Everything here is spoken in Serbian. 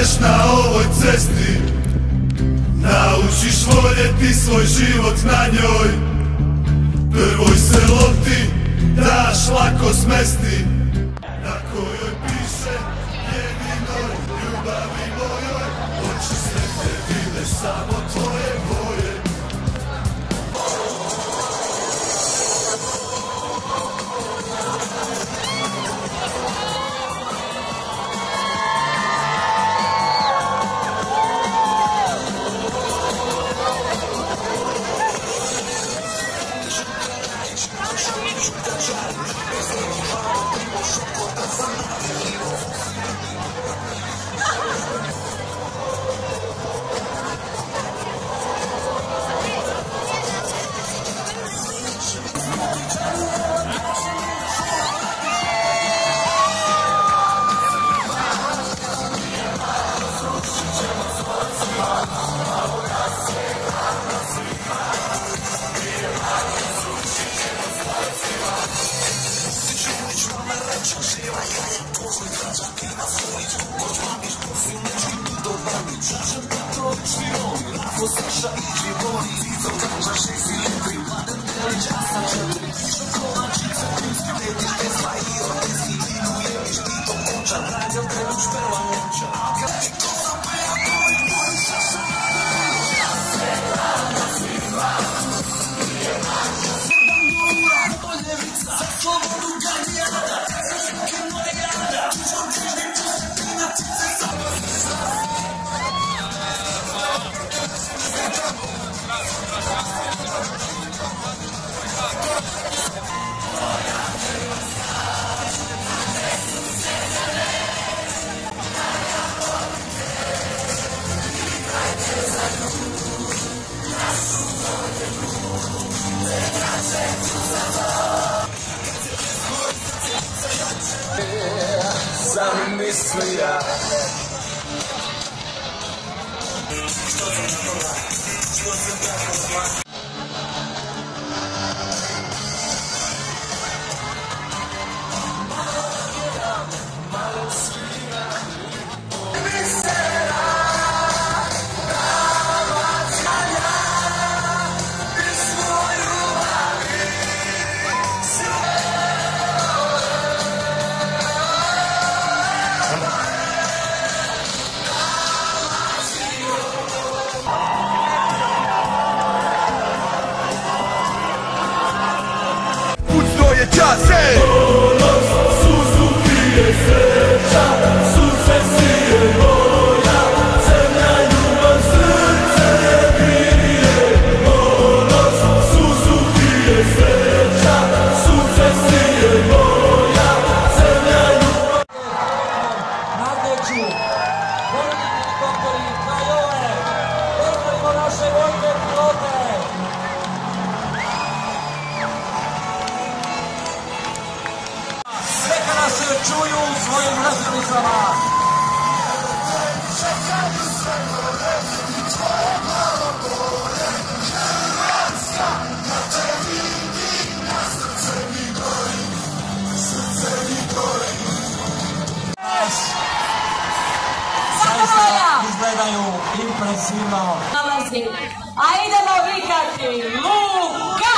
ideš na ovoj cesti, naučiš voljeti svoj život na njoj. Prvoj se lopti daš lako smesti, na kojoj piše jedinoj ljubavi mojoj. Oči sretne vide samo tvoje boje. Zamislija čase. Ponos suzu krije sreća, suze sije moja, crna ljubav srce krije. Ponos suzu krije sreća, suze sije moja, crna ljubav. Nadeću, vojni doktori, majore, pozdravimo naše vojne pilote. Neka nas čuju u svojim razglednicama. Zaista izgledaju impresivno. A idemo vikati Luka!